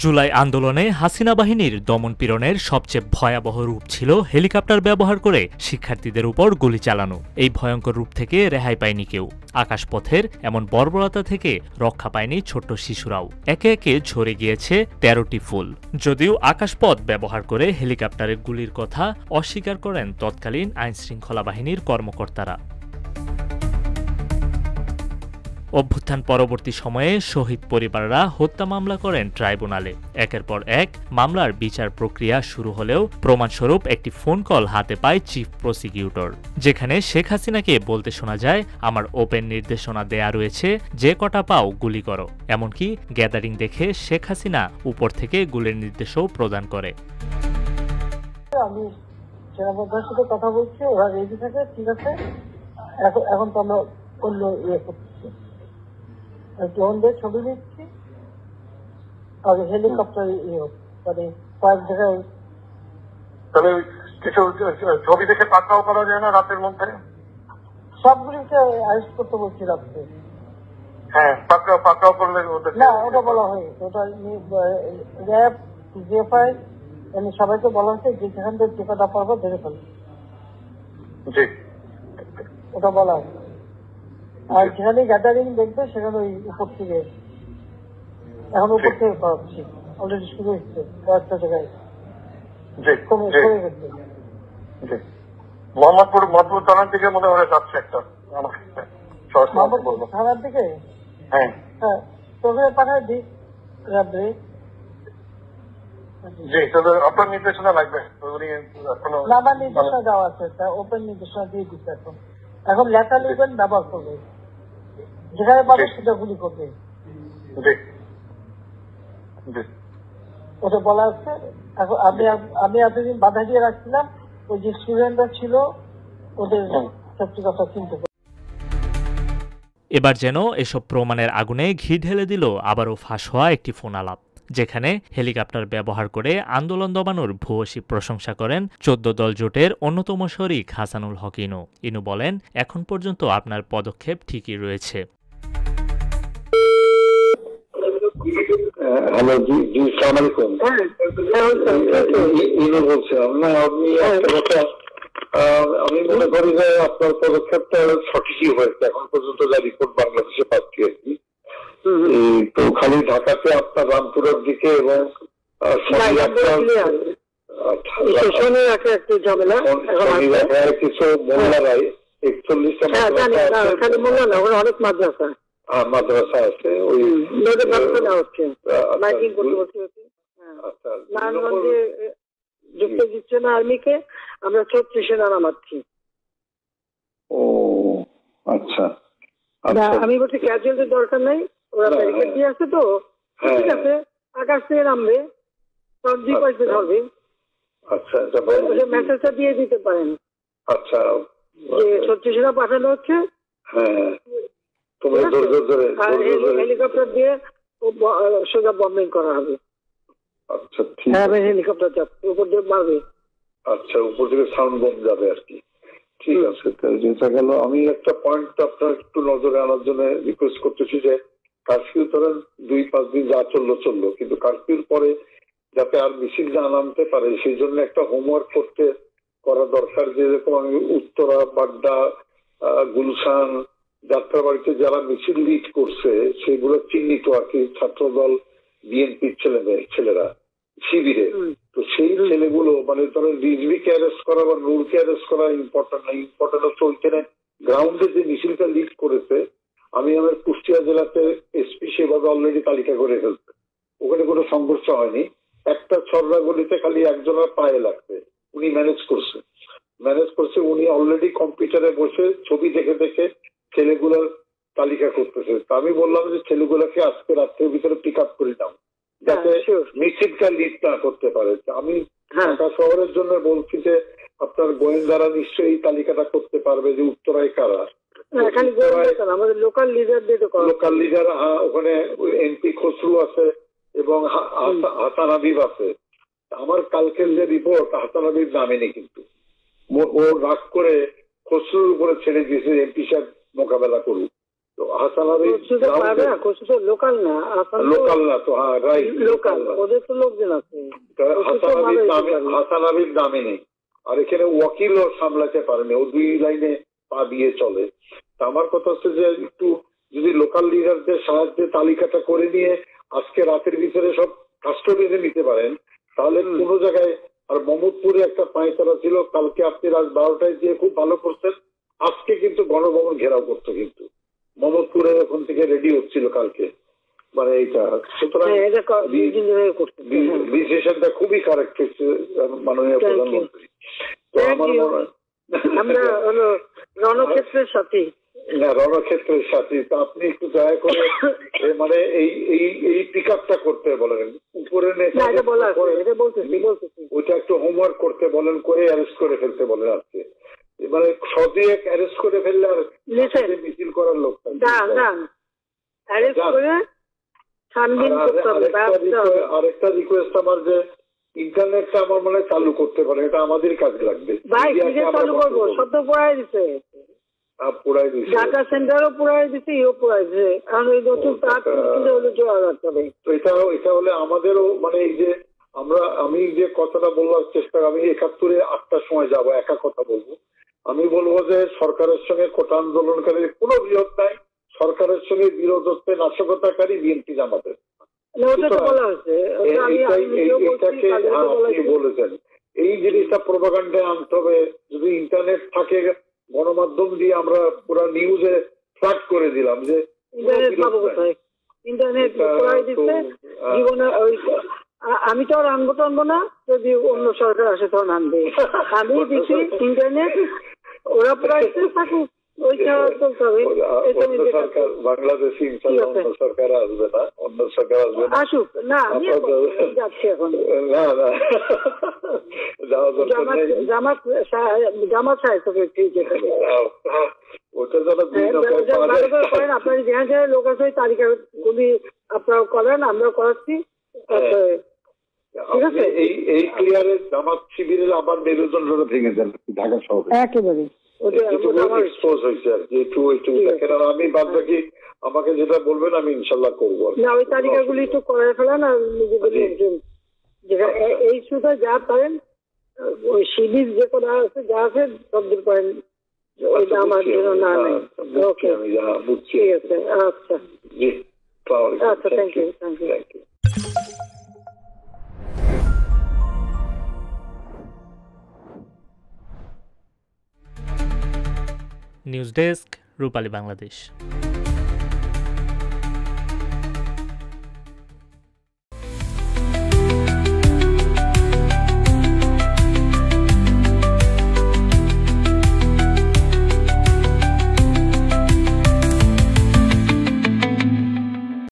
জুলাই আন্দোলনে হাসিনা বাহিনীর দমনপীড়নের সবচেয়ে ভয়াবহ রূপ ছিল হেলিকপ্টার ব্যবহার করে শিক্ষার্থীদের উপর গুলি চালানো। এই ভয়ঙ্কর রূপ থেকে রেহাই পায়নি কেউ। আকাশপথের এমন বর্বরতা থেকে রক্ষা পায়নি ছোট্ট শিশুরাও। একে একে ঝরে গিয়েছে ১৩টি ফুল। যদিও আকাশপথ ব্যবহার করে হেলিকপ্টারের গুলির কথা অস্বীকার করেন তৎকালীন আইনশৃঙ্খলা বাহিনীর কর্মকর্তারা। অভ্যুত্থান পরবর্তী সময়ে শহীদ পরিবাররা হত্যা মামলা করেন ট্রাইব্যুনালে। একের পর এক মামলার বিচার প্রক্রিয়া শুরু হলেও প্রমাণস্বরূপ একটি ফোন কল হাতে পায় চিফ প্রসিকিউটর, যেখানে শেখ হাসিনাকে বলতে শোনা যায়, আমার ওপেন নির্দেশনা দেয়া রয়েছে, যে কটা পাও গুলি করো। এমনকি গ্যাদারিং দেখে শেখ হাসিনা উপর থেকে গুলির নির্দেশও প্রদান করে। আমি সেনাবাহিনীর সাথে কথা বলছি, ওরা রেডি থাকে, ঠিক আছে, এখন তো আমরা অন্য ইয়ে করছি, ড্রোনদের ছবি দিচ্ছি, আর হেলিকপ্টার মানে কয়েক জায়গায়। তবে কিছু ছবি দেখে পাকড়াও করা যায় না রাতের মধ্যে? সবগুলিকে অ্যারেস্ট করতে বলছি রাত্রে। হ্যাঁ, পাকড়াও করলে না, ওটা বলা হয়নি। ওটা র্যাব, জিএফআই এমনি সবাইকে বলা হয়েছে যে যেখান থেকে টিকাটা পারবো ধরে ফেলবে, ওটা বলা হয়। আর যেখানে গ্যাদারিং দেখবে সেখানে ওই উপর থেকে, এখন উপর থেকে করাচ্ছি, অলরেডি শুরু হচ্ছে কয়েকটা জায়গায় কমে গেছে। মোহাম্মদপুর থানার দিকে মনে হয় যাচ্ছে একটা, মোহাম্মদপুর থানার দিকে। হ্যাঁ, তোকে পাঠায় দিই র্যাবে। জি, তবে আপনার নির্দেশনা লাগবে। না, আমার নির্দেশনা দেওয়া আছে, ওপেন নির্দেশনা দিয়ে দিচ্ছে। এখন লেখা লিখবেন, ব্যবহার করবে, যেখানে পাবে সেটা গুলি করবে, ওটা বলা হচ্ছে। এখন আমি এতদিন বাধা দিয়ে রাখছিলাম, ওই যে স্টুডেন্টরা ছিল ওদের সত্যি কথা চিনতে। এবার যেন এসব প্রমাণের আগুনে ঘি ঢেলে দিল আবারও ফাঁস হওয়া একটি ফোন আলাপ, যেখানে হেলিকপ্টার ব্যবহার করে আন্দোলন দমানোর ভূয়সী প্রশংসা করেন ১৪ দল জোটের অন্যতম শরিক হাসানুল হক ইনু। ইনু বলেন, এখন পর্যন্ত আপনার পদক্ষেপ ঠিকই রয়েছে। হ্যালো, জি জি, আসসালামু আলাইকুম। ইনু বলছিলাম। না, আপনি একটা কথা, আমি মনে করি যে আপনার পদক্ষেপটা সঠিকই হয়েছে। এখন পর্যন্ত যা রিপোর্ট বাংলাদেশে পাচ্ছি আর কি, তো খালি ঢাকাতে আপনার রামপুরের দিকে এবং কিছু মোল্লারাই ৪১টা মাদ্রাসা আছে, ওই নারায়ণগঞ্জে যুক্ত দিচ্ছে না আর্মিকে, আমরা ৩৬-এ নামাচ্ছি। ও আচ্ছা, আমি বলছি ক্যাজুয়ালিটির দরকার নাই, ওরা ব্যারিকেড দিয়ে আছে, তো ঠিক আছে, আকাশ থেকে নামবে, সব দুই পাশে ধরবে। আচ্ছা, মেসেজটা দিয়ে দিতে পারেন। আচ্ছা, যে ৩৬-এরা পাঠানো হচ্ছে, হেলিকপ্টার দিয়ে সোজা বম্বিং করা হবে। আচ্ছা, হেলিকপ্টার যাচ্ছে উপর দিয়ে মারবে। আচ্ছা, উপর থেকে সাউন্ড বম যাবে আর কি। ঠিক আছে, জিনিসটা গেল। আমি একটা পয়েন্ট আপনার একটু নজরে আনার জন্য রিকোয়েস্ট করতেছি যে কারফিউ ধরেন ২-৫ দিন যা চললো, কিন্তু কারফিউর পরে যাতে আর মিছিল না নামতে পারে সেই জন্য একটা হোমওয়ার্ক করা দরকার। যেরকম আমি উত্তরা, বাড্ডা, গুলশান, যাত্রাবাড়িতে যারা মিছিল লিড করছে সেগুলো চিহ্নিত আর কি, ছাত্রদল, বিএনপির ছেলেরা শিবিরে, তো সেই ছেলেগুলো মানে ধরেন রিজভিকে অ্যারেস্ট করা বা নূরকে অ্যারেস্ট করা ইম্পর্টেন্ট না। ইম্পর্টেন্ট হচ্ছে ওইখানে গ্রাউন্ডে যে মিছিলটা লিড করেছে, আমি আমার কুষ্টিয়া জেলাতে এসপি সেভাবে অলরেডি তালিকা করে ফেলছে, ওখানে কোনো সংঘর্ষ হয়নি। একটা ছড়রা গলিতে খালি একজনের পায়ে লাগছে, উনি ম্যানেজ করছে, উনি অলরেডি কম্পিউটারে বসে ছবি দেখে ছেলেগুলোর তালিকা করতেছে। তা আমি বললাম যে ছেলেগুলোকে আজকে রাত্রের ভিতরে পিক আপ করে দাও, যাতে মিছিলটা লিড না করতে পারে। আমি ঢাকা শহরের জন্য বলছি যে আপনার গোয়েন্দারা নিশ্চয়ই এই তালিকাটা করতে পারবে যে উত্তরায় কারা। আমাদের লোকাল লিডার, ওখানে এমপি খসরু আছে এবং হাসান হাবিব আছে। আমার কালকের যে রিপোর্ট, হাসান হাবিব নামেনি, কিন্তু ও রাগ করে খসরুর উপরে ছেড়ে দিয়েছে এমপি সাহেব মোকাবেলা করুক। তো হাসান হাবিব লোকাল না, লোকাল না তো, হ্যাঁ রাইট, লোকাল, ওদের তো লোকজন আছে। হাসান হাবিব নামে নেই, আর এখানে ওয়াকিলও সামলাতে পারেনি, ও 2 লাইনে পা দিয়ে চলে। তা আমার কথা হচ্ছে যে একটু যদি লোকাল লিডারদের সাহায্যে তালিকাটা করে নিয়ে আজকে রাতের ভিতরে সব কাস্টডিতে নিতে পারেন, তাহলে কোনো জায়গায়। আর মোহাম্মদপুরে একটা পাঁচতারা ছিল, কালকে আপনি রাত 12টায় দিয়ে খুব ভালো করছেন, আজকে কিন্তু গণভবন ঘেরাও করতো, কিন্তু মোহাম্মদপুরে ওখান থেকে রেডি হচ্ছিল কালকে, মানে এইটা। সুতরাং ডিসিশনটা খুবই কারেক্ট হচ্ছে মাননীয় প্রধানমন্ত্রী। তো আমার মনে হয় আমরা রণক্ষেত্রের সাথে, না রণক্ষেত্রের সাথে, তো আপনি একটু দয়া করে মানে এই পিক আপটা করতে বলেন, উপরে ওইটা একটু হোমওয়ার্ক করতে বলেন, করে অ্যারেস্ট করে ফেলতে বলেন আজকে। মানে সদিয়ে অ্যারেস্ট করে ফেললে আর মিছিল করার লোক আরেকটা রিকোয়েস্ট আমার, যে ইন্টারনেটটা আমার মনে হয় চালু করতে পারে, এটা আমাদের কাজে লাগবে। পুরাই দিচ্ছে, ডাটা সেন্টারও পুরাই দিচ্ছে, ইও পুরাই দিচ্ছে, কারণ ওই নতুন এটা হলে আমাদেরও মানে এই যে আমি যে কথাটা বলবার চেষ্টা, আমি 71-এ 8টার সময় যাবো, একা কথা বলবো। আমি বলবো যে সরকারের সঙ্গে কোটা আন্দোলনকারীর কোনো বিরোধ নাই, সরকারের সঙ্গে বিরোধ হচ্ছে নাশকতাকারী বিএনপি জামাতের। আপনি বলেছেন এই জিনিসটা প্রোপাগান্ডায় আনতে হবে। যদি ইন্টারনেট থাকে, গণমাধ্যম দিয়ে আমরা পুরো নিউজে ট্র্যাক করে দিলাম যে ইন্টারনেট জীবনে আমি তো আর আনবো না, যদি অন্য সরকার আসে তখন আনবে। আমি দিচ্ছি ইন্টারনেট, ওরা প্রায় থাকুক, ওইটা চলতে হবে। বাংলাদেশে ইনশাআল্লাহ অন্য সরকার আসবে না, অন্য সরকার আসবে না, আসুক না, আমি যাচ্ছি এখন। না না, জামাত সাহেব ওটা যারা আপনার যেখানে যেখানে লোক আছে তালিকা গুলি আপনারা করেন, আমরাও করাচ্ছি। এই ক্লিয়ারে জামাত শিবিরের আবার মেরুদণ্ড ভেঙে দেন ঢাকা শহরে একেবারে এক্সপোজ হয়েছে আর কি, একটু দেখেন। আর আমি বাদ বাকি আমাকে যেটা বলবেন আমি ইনশাল্লাহ করবো। না, ওই তালিকাগুলি একটু করে ফেলেন, আর এই শুধু যা পারেন ওই শিবির যে কোনো আছে যা আছে সব দূর করেন, ওইটা আমার জন্য না নেই। ওকে, আমি যা বুঝছি, ঠিক আছে, আচ্ছা জি, আচ্ছা, thank you. News desk, Rupali Bangladesh.